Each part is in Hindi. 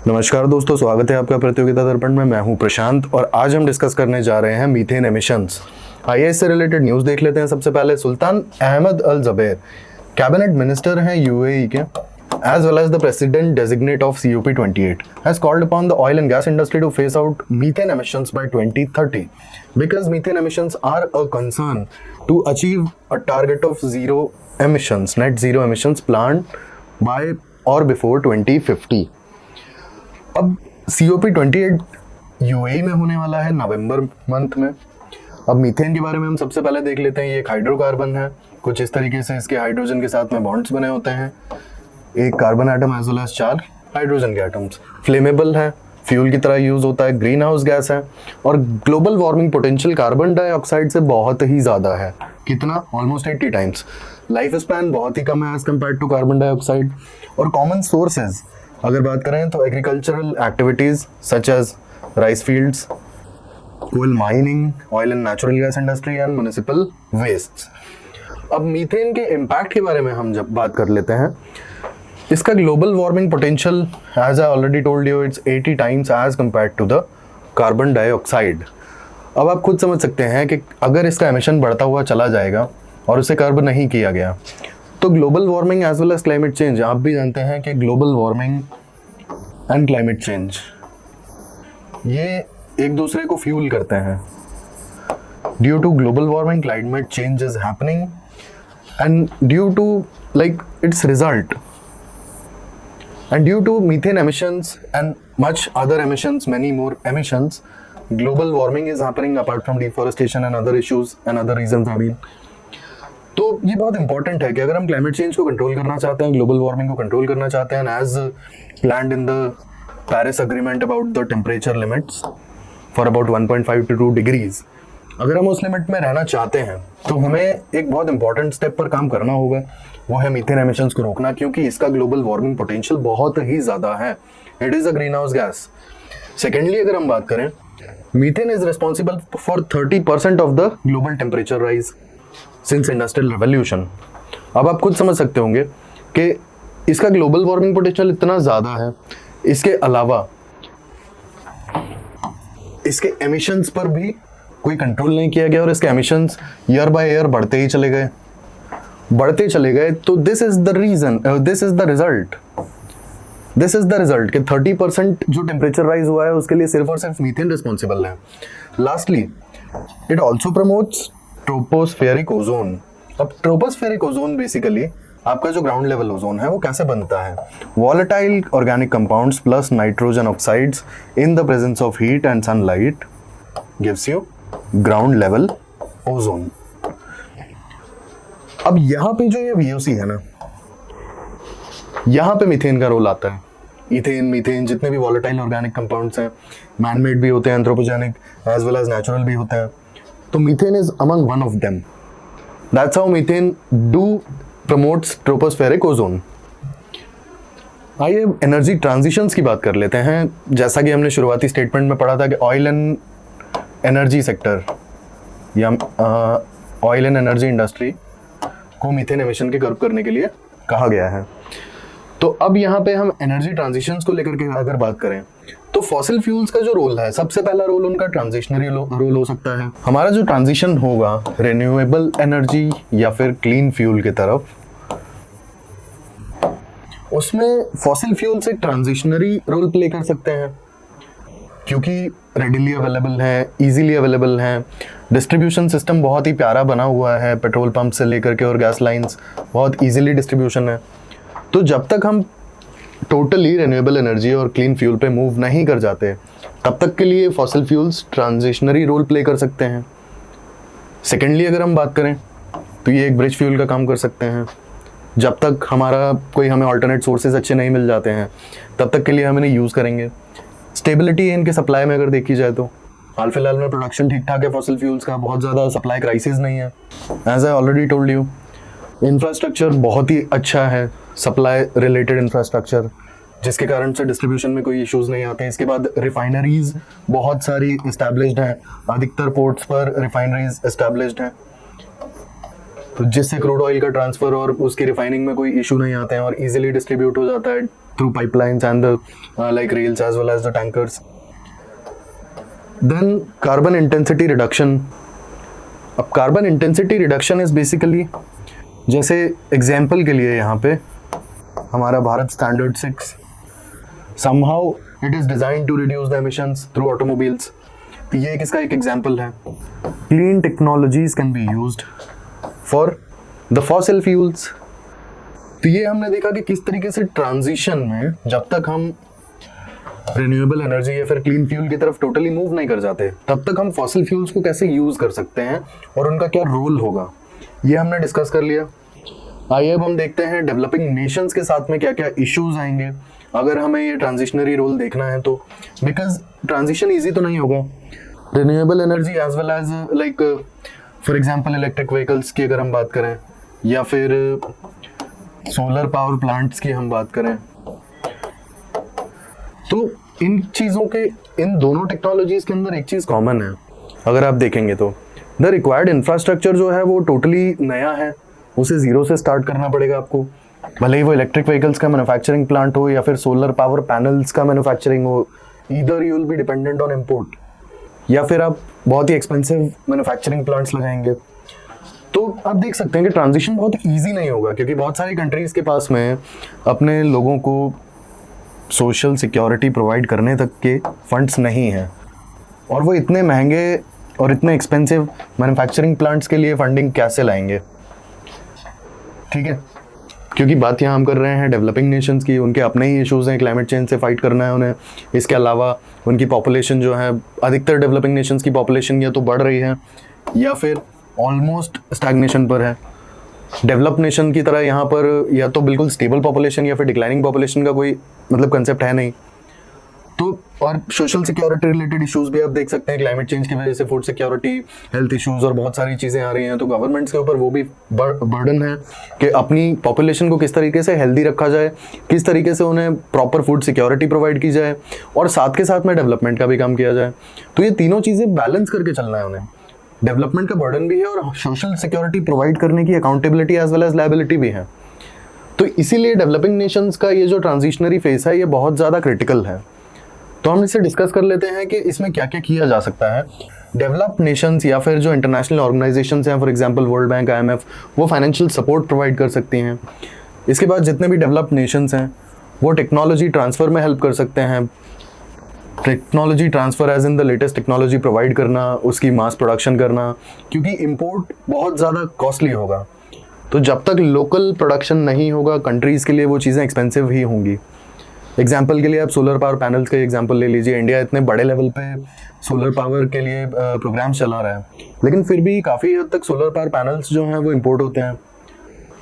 नमस्कार दोस्तों, स्वागत है आपका प्रतियोगिता दर्पण में। मैं हूं प्रशांत और आज हम डिस्कस करने जा रहे हैं मीथेन एमिशंस। आइए इससे रिलेटेड न्यूज़ देख लेते हैं। सबसे पहले सुल्तान अहमद अल जबेर कैबिनेट मिनिस्टर हैं यूएई के, as well as the president designate of COP28 has called upon the oil and gas industry to phase out methane emissions by 2030 because methane emissions are a concern to achieve a target of net zero emissions planned by or before 2050। अब COP28 यूएई में होने वाला है नवंबर मंथ में। अब मीथेन के बारे में हम सबसे पहले देख लेते हैं। ये एक हाइड्रोकार्बन है, कुछ इस तरीके से इसके हाइड्रोजन के साथ में बॉन्ड्स बने होते हैं, एक carbon atom as well as 4 hydrogen के एटम्स। फ्लेमेबल है, फ्यूल की तरह यूज होता है, ग्रीन हाउस गैस है और global warming potential carbon dioxide से बहुत ही ज्यादा है। कितना? Almost 80 times. लाइफ स्पैन बहुत ही कम है as compare to carbon dioxide. और कॉमन सोर्सेज अगर बात करें तो agricultural activities such as rice fields, coal mining, oil and natural gas industry and municipal waste. अब मीथेन के इम्पैक्ट के बारे में हम जब बात कर लेते हैं, इसका global warming potential as I already told you its 80 times as compare to the carbon dioxide. अब आप खुद समझ सकते हैं कि अगर इसका एमिशन बढ़ता हुआ चला जाएगा और उसे कर्ब नहीं किया गया तो global warming as well as climate change, आप भी जानते हैं कि global warming and climate change ये एक दूसरे को फ्यूल करते हैं। Due to global warming climate change is happening and due to like its result and due to methane emissions and much other emissions, many more emissions, global warming is happening apart from deforestation and other issues and other reasons I mean। तो ये बहुत इंपॉर्टेंट है कि अगर हम क्लाइमेट चेंज को कंट्रोल करना चाहते हैं, ग्लोबल वार्मिंग को कंट्रोल करना चाहते हैं, as planned in the Paris agreement about the temperature limits for about 1.5 to 2 degrees, अगर हम उस लिमिट में रहना चाहते हैं तो हमें एक बहुत इंपॉर्टेंट स्टेप पर काम करना होगा, वो है मीथेन एमिशंस को रोकना, क्योंकि इसका ग्लोबल वार्मिंग पोटेंशियल बहुत ही ज्यादा है। It is a green house gas. Secondly अगर हम बात करें, methane is responsible for 30% of the global temperature rise since industrial revolution. अब आप खुद समझ सकते होंगे कि इसका ग्लोबल वार्मिंग पोटेंशियल इतना ज्यादा है, इसके अलावा इसके एमिशंस पर भी कोई कंट्रोल नहीं किया गया और इसके एमिशंस ईयर बाय ईयर बढ़ते ही चले गए, बढ़ते चले गए। तो this is the reason, this is the result कि 30% जो टेम्परेचर राइज हुआ है उसके लिए सिर्फ और सिर्फ मीथेन रिस्पॉन्सिबल है। Lastly it also promotes tropospheric ozone. अब ट्रोपोस्फेरिक ओजोन बेसिकली आपका जो ग्राउंड लेवल ओजोन है वो कैसे बनता है? Volatile organic compounds plus nitrogen oxides in the presence of heat and sunlight gives you ground level ozone. अब यहां पे जो ये VOC है ना, यहां पे मीथेन का रोल आता है। इथेन, मीथेन, जितने भी वॉलेटाइल ऑर्गेनिक कंपाउंड्स हैं, मैनमेड भी होते हैं, anthropogenic as well as natural भी होते हैं, तो methane is among one of them. That's how methane do promotes tropospheric ozone. आइए एनर्जी ट्रांजिशंस की बात कर लेते हैं। जैसा कि हमने शुरुआती स्टेटमेंट में पढ़ा था कि ऑयल एंड एनर्जी सेक्टर या ऑयल एंड एनर्जी इंडस्ट्री को मीथेन एमिशन के कर्ब करने के लिए कहा गया है। तो अब यहाँ पे हम एनर्जी ट्रांजिशंस को लेकर के अगर बात करें तो फॉसिल फ्यूल्स का जो रोल है, सबसे पहला रोल उनका ट्रांजिशनरी रोल हो सकता है। हमारा जो ट्रांजिशन होगा रिन्यूएबल एनर्जी या फिर क्लीन फ्यूल की तरफ, उसमें फॉसिल फ्यूल्स एक ट्रांजिशनरी रोल प्ले कर सकते हैं क्योंकि रेडिली अवेलेबल है, इजीली अवेलेबल है, डिस्ट्रीब्यूशन सिस्टम बहुत ही प्यारा बना हुआ है, पेट्रोल पंप से लेकर के और गैस लाइंस बहुत इजीली डिस्ट्रीब्यूशन है। तो जब तक हम टोटली रिन्यूएबल एनर्जी और क्लीन फ्यूल पे मूव नहीं कर जाते, तब तक के लिए fossil fuels transitionary role play कर सकते हैं। सेकेंडली अगर हम बात करें तो ये एक ब्रिज फ्यूल का काम कर सकते हैं। जब तक हमें ऑल्टरनेट सोर्सेज अच्छे नहीं मिल जाते हैं, तब तक के लिए हम इन्हें यूज़ करेंगे। स्टेबिलिटी इनके सप्लाई में अगर देखी जाए तो हाल फिलहाल में प्रोडक्शन ठीक ठाक है फॉसिल फ्यूल्स का, बहुत ज़्यादा सप्लाई क्राइसिस नहीं है। As I already told you, infrastructure बहुत ही अच्छा है, सप्लाई रिलेटेड इंफ्रास्ट्रक्चर, जिसके कारण से डिस्ट्रीब्यूशन में कोई इश्यूज नहीं आते हैं। इसके बाद रिफाइनरीज बहुत सारी इस्टेब्लिश्ड हैं, अधिकतर पोर्ट्स पर रिफाइनरीज इस्टेब्लिश्ड हैं। तो जिससे क्रूड ऑयल का ट्रांसफर और उसकी रिफाइनिंग में कोई इशू नहीं आते हैं और इजीली डिस्ट्रीब्यूट हो जाता है through pipelines and like rails as well as the tankers. Then carbon intensity reduction. अब carbon intensity reduction is basically, जैसे एग्जाम्पल के लिए यहाँ पे हमारा Bharat standard 6 somehow it is designed to reduce the emissions through automobiles। ये किसका एक एग्जाम्पल है। Clean technologies can be used for the fossil fuels. तो ये हमने देखा कि किस तरीके से ट्रांजिशन में जब तक हम रिन्यूएबल एनर्जी या फिर क्लीन फ्यूल की तरफ टोटली मूव नहीं कर जाते तब तक हम फॉसिल फ्यूल्स को कैसे यूज कर सकते हैं और उनका क्या रोल होगा, ये हमने डिस्कस कर लिया। आइए अब हम देखते हैं डेवलपिंग नेशंस के साथ में क्या क्या इश्यूज आएंगे अगर हमें ये ट्रांजिशनरी रोल देखना है तो, बिकॉज ट्रांजिशन इजी तो नहीं होगा। Renewable energy as well as like for example electric vehicles की अगर हम बात करें या फिर सोलर पावर प्लांट्स की हम बात करें, तो इन चीज़ों के, इन दोनों टेक्नोलॉजीज के अंदर एक चीज़ कॉमन है अगर आप देखेंगे तो, द रिक्वायर्ड इंफ्रास्ट्रक्चर जो है वो टोटली नया है, उसे जीरो से स्टार्ट करना पड़ेगा आपको। भले ही वो इलेक्ट्रिक व्हीकल्स का मैन्युफैक्चरिंग प्लांट हो या फिर सोलर पावर पैनल्स का मैन्युफैक्चरिंग हो, either you will be dependent on import या फिर आप बहुत ही एक्सपेंसिव मैन्युफैक्चरिंग प्लांट्स लगाएंगे। तो आप देख सकते हैं कि ट्रांजिशन बहुत ईजी नहीं होगा क्योंकि बहुत सारी कंट्रीज़ के पास में अपने लोगों को सोशल सिक्योरिटी प्रोवाइड करने तक के फंड्स नहीं हैं और वो इतने महंगे और इतने एक्सपेंसिव मैन्युफैक्चरिंग प्लांट्स के लिए फंडिंग कैसे लाएंगे। ठीक है, क्योंकि बात यहाँ हम कर रहे हैं डेवलपिंग नेशंस की, उनके अपने ही इश्यूज़ हैं, क्लाइमेट चेंज से फाइट करना है उन्हें। इसके अलावा उनकी पॉपुलेशन जो है, अधिकतर डेवलपिंग नेशंस की पॉपुलेशन या तो बढ़ रही है या फिर ऑलमोस्ट स्टैग्नेशन पर है। डेवलप नेशन की तरह यहाँ पर या तो बिल्कुल स्टेबल पॉपुलेशन या फिर डिक्लाइनिंग पॉपुलेशन का कोई मतलब कंसेप्ट है नहीं। तो और सोशल सिक्योरिटी रिलेटेड इश्यूज भी आप देख सकते हैं, क्लाइमेट चेंज की वजह से फूड सिक्योरिटी, हेल्थ इश्यूज और बहुत सारी चीज़ें आ रही हैं। तो गवर्नमेंट्स के ऊपर वो भी बर्डन है कि अपनी पॉपुलेशन को किस तरीके से हेल्दी रखा जाए, किस तरीके से उन्हें प्रॉपर फूड सिक्योरिटी प्रोवाइड की जाए और साथ के साथ में डेवलपमेंट का भी काम किया जाए। तो ये तीनों चीज़ें बैलेंस करके चलना है उन्हें। डेवलपमेंट का बर्डन भी है और सोशल सिक्योरिटी प्रोवाइड करने की accountability as well as liability भी है। तो इसीलिए डेवलपिंग नेशंस का ये जो ट्रांजिशनरी फेस है ये बहुत ज़्यादा क्रिटिकल है। तो हम इसे डिस्कस कर लेते हैं कि इसमें क्या क्या किया जा सकता है। डेवलप्ड नेशंस या फिर जो इंटरनेशनल ऑर्गेनाइजेशंस हैं, for example world bank, IMF, वो फाइनेंशियल सपोर्ट प्रोवाइड कर सकती हैं। इसके बाद जितने भी डेवलप्ड नेशंस हैं वो टेक्नोलॉजी ट्रांसफ़र में हेल्प कर सकते हैं। Technology transfer as in the latest technology provide करना, उसकी मास प्रोडक्शन करना, क्योंकि इम्पोर्ट बहुत ज़्यादा कॉस्टली होगा। तो जब तक लोकल प्रोडक्शन नहीं होगा कंट्रीज़ के लिए वो चीज़ें एक्सपेंसिव ही होंगी। एग्जाम्पल के लिए आप सोलर पावर पैनल्स का एग्जाम्पल ले लीजिए। इंडिया इतने बड़े लेवल पे सोलर पावर के लिए प्रोग्राम चला रहा है, लेकिन फिर भी काफ़ी हद तक सोलर पावर पैनल्स जो हैं वो इम्पोर्ट होते हैं।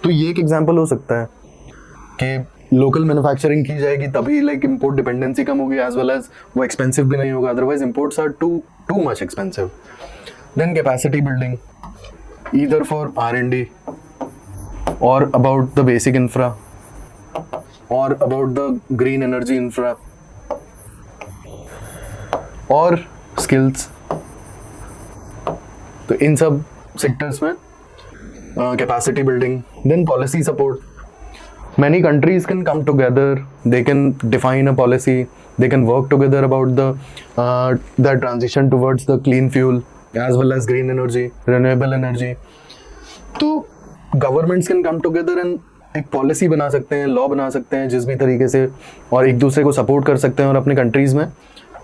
तो ये एक एग्जाम्पल हो सकता है कि लोकल मैन्युफैक्चरिंग की जाएगी तभी लाइक इम्पोर्ट डिपेंडेंसी कम होगी, एज वेल एज वो एक्सपेंसिव भी नहीं होगा। Otherwise imports are too much expensive. Then capacity building, either for R&D और अबाउट द बेसिक इंफ्रा और about the green energy infra और स्किल्स। तो इन सब सेक्टर्स में capacity building. Then policy support, many countries can come together, they can define a policy, they can work together about the transition towards the clean fuel as well as green energy, renewable energy। तो governments can come together and एक पॉलिसी बना सकते हैं, लॉ बना सकते हैं जिस भी तरीके से, और एक दूसरे को सपोर्ट कर सकते हैं और अपने कंट्रीज में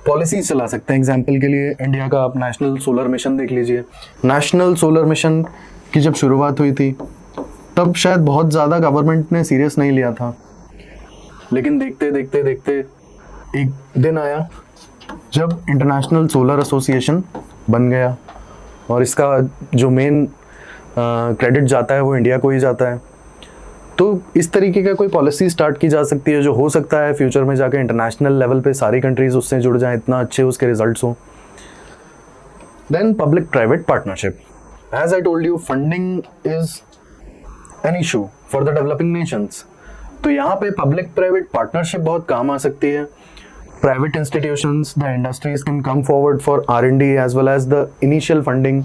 पॉलिसीज चला सकते हैं। एग्जाम्पल के लिए इंडिया का आप नेशनल सोलर मिशन देख लीजिए। नेशनल सोलर मिशन की जब शुरुआत हुई थी तब शायद बहुत ज़्यादा गवर्नमेंट ने सीरियस नहीं लिया था, लेकिन देखते देखते देखते एक दिन आया जब इंटरनेशनल सोलर एसोसिएशन बन गया और इसका जो मेन क्रेडिट जाता है वो इंडिया को ही जाता है। तो इस तरीके का कोई पॉलिसी स्टार्ट की जा सकती है जो हो सकता है फ्यूचर में जाकर इंटरनेशनल लेवल पे सारी कंट्रीज उससे जुड़ जाएं, इतना अच्छे उसके रिजल्ट्स हों। Then public private partnership, as I told you funding is an issue for the developing nations। तो यहाँ पे पब्लिक प्राइवेट पार्टनरशिप बहुत काम आ सकती है। Private institutions, the industries can come forward for R&D as well as the initial funding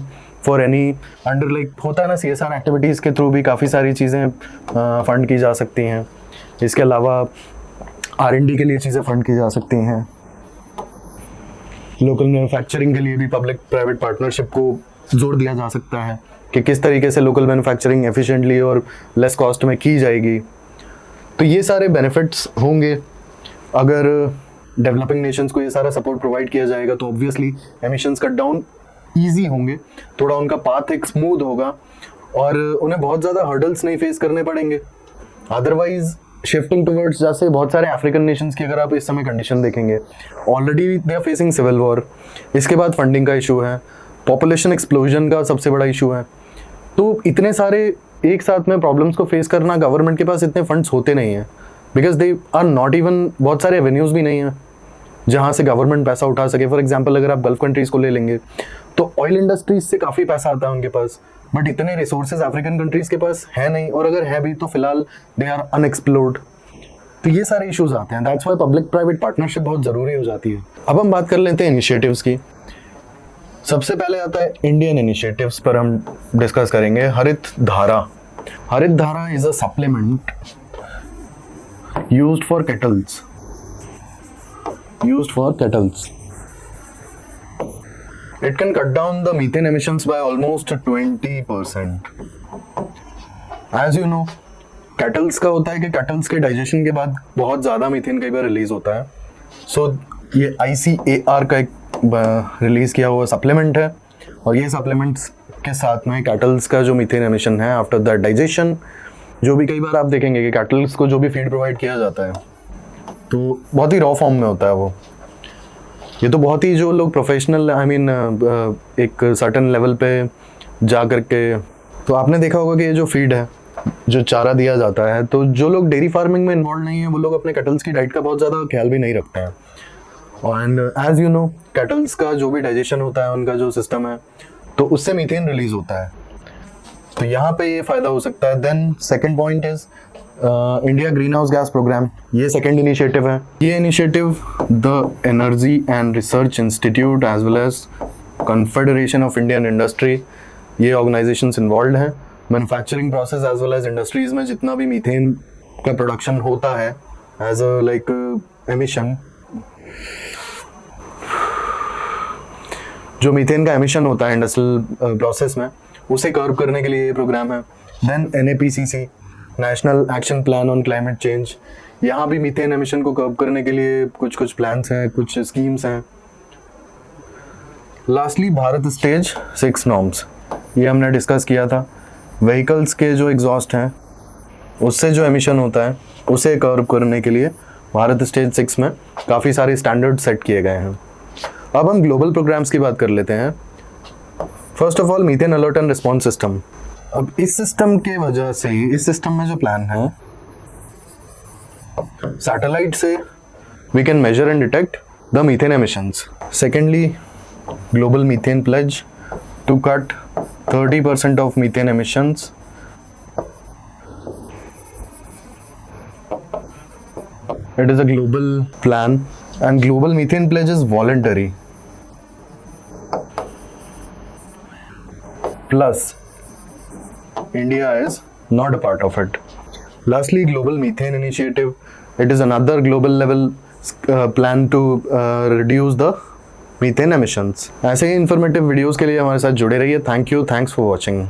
for any under like होता है ना CSR एक्टिविटीज़ के थ्रू भी काफ़ी सारी चीज़ें फंड की जा सकती हैं। इसके अलावा R&D के लिए चीज़ें फंड की जा सकती हैं। लोकल मैन्युफैक्चरिंग के लिए भी पब्लिक प्राइवेट पार्टनरशिप को जोर दिया जा सकता है कि किस तरीके से लोकल मैन्युफैक्चरिंग एफिशिएंटली और लेस कॉस्ट में की जाएगी। तो ये सारे बेनिफिट्स होंगे अगर डेवलपिंग नेशंस को ये सारा सपोर्ट प्रोवाइड किया जाएगा, तो obviously emissions cut down easy होंगे, थोड़ा उनका पाथ एक स्मूथ होगा और उन्हें बहुत ज़्यादा हर्डल्स नहीं फेस करने पड़ेंगे। अदरवाइज शिफ्टिंग टुवर्ड्स, जैसे बहुत सारे अफ्रीकन नेशंस की अगर आप इस समय कंडीशन देखेंगे, already they are facing civil war, इसके बाद फंडिंग का इशू है, पॉपुलेशन एक्सप्लोजन का सबसे बड़ा इशू है। तो इतने सारे एक साथ में प्रॉब्लम्स को फेस करना, गवर्नमेंट के पास इतने फंड्स होते नहीं हैं, because they are not even, बहुत सारे एवेन्यूज़ भी नहीं हैं जहाँ से गवर्नमेंट पैसा उठा सके। फॉर एग्जाम्पल अगर आप गल्फ कंट्रीज़ को ले लेंगे तो ऑयल इंडस्ट्रीज से काफ़ी पैसा आता है उनके पास, बट इतने रिसोर्सेज अफ्रीकन कंट्रीज़ के पास है नहीं, और अगर है भी तो फिलहाल दे आर अनएक्सप्लोर्ड। तो ये सारे इश्यूज आते हैं, that's why public private partnership बहुत ज़रूरी हो जाती है। अब हम बात कर लेते हैं इनिशिएटिव्स की। सबसे पहले आता है इंडियन इनिशिएटिव्स पर हम डिस्कस करेंगे। हरित धारा। हरित धारा is a supplement used for kettles. It can cut down the methane emissions by almost 20%. As you know, kettles का होता है कि kettles के डाइजेशन के बाद बहुत ज़्यादा मीथेन कई बार रिलीज होता है। सो ये ICAR का एक रिलीज किया हुआ सप्लीमेंट है, और ये सप्लीमेंट्स के साथ में केटल्स का जो मीथेन एमिशन है आफ्टर द डाइजेशन, जो भी कई बार आप देखेंगे कि केटल्स को जो भी फीड प्रोवाइड किया जाता है तो बहुत ही रॉ फॉर्म में होता है वो। ये तो बहुत ही जो लोग प्रोफेशनल एक सर्टेन लेवल पे जा करके, तो आपने देखा होगा कि ये जो फीड है, जो चारा दिया जाता है, तो जो लोग डेयरी फार्मिंग में इन्वॉल्व नहीं है वो लोग अपने केटल्स की डाइट का बहुत ज़्यादा ख्याल भी नहीं रखते हैं। And as you know, cattles का जो भी डाइजेशन होता है, उनका जो सिस्टम है, तो उससे मीथेन रिलीज होता है, तो यहाँ पे ये फायदा हो सकता है। Then second point is India green house gas programme. ये सेकंड इनिशिएटिव है। ये initiative the energy and research institute as well as confederation of Indian industry, ये ऑर्गेनाइजेशंस इन्वॉल्व हैं manufacturing process as well as industries में जितना भी मीथेन का प्रोडक्शन होता है एज अ लाइक एमिशन, जो मीथेन का एमिशन होता है इंडस्ट्रियल प्रोसेस में, उसे कर्व करने के लिए ये प्रोग्राम है। Then NAPCC, national action plan on climate change, यहाँ भी मीथेन एमिशन को कर्व करने के लिए कुछ प्लान्स हैं, कुछ स्कीम्स हैं। लास्टली भारत स्टेज 6 नॉर्म्स, ये हमने डिस्कस किया था। व्हीकल्स के जो एग्जॉस्ट हैं उससे जो एमिशन होता है उसे कर्व करने के लिए भारत स्टेज 6 में काफ़ी सारे स्टैंडर्ड सेट किए गए हैं। अब हम ग्लोबल प्रोग्राम्स की बात कर लेते हैं। First of all methane alert and response system. अब इस सिस्टम के वजह से, इस सिस्टम में जो प्लान है, सैटेलाइट से we can measure and detect the methane emissions. Secondly, global methane pledge to cut 30% of methane emissions. It is a global plan and global methane pledge is voluntary. Plus, India is not a part of it. Lastly, Global Methane Initiative. It is another global level plan to reduce the methane emissions. ऐसे ही informative videos के लिए हमारे साथ जुड़े रहिए. Thank you. Thanks for watching.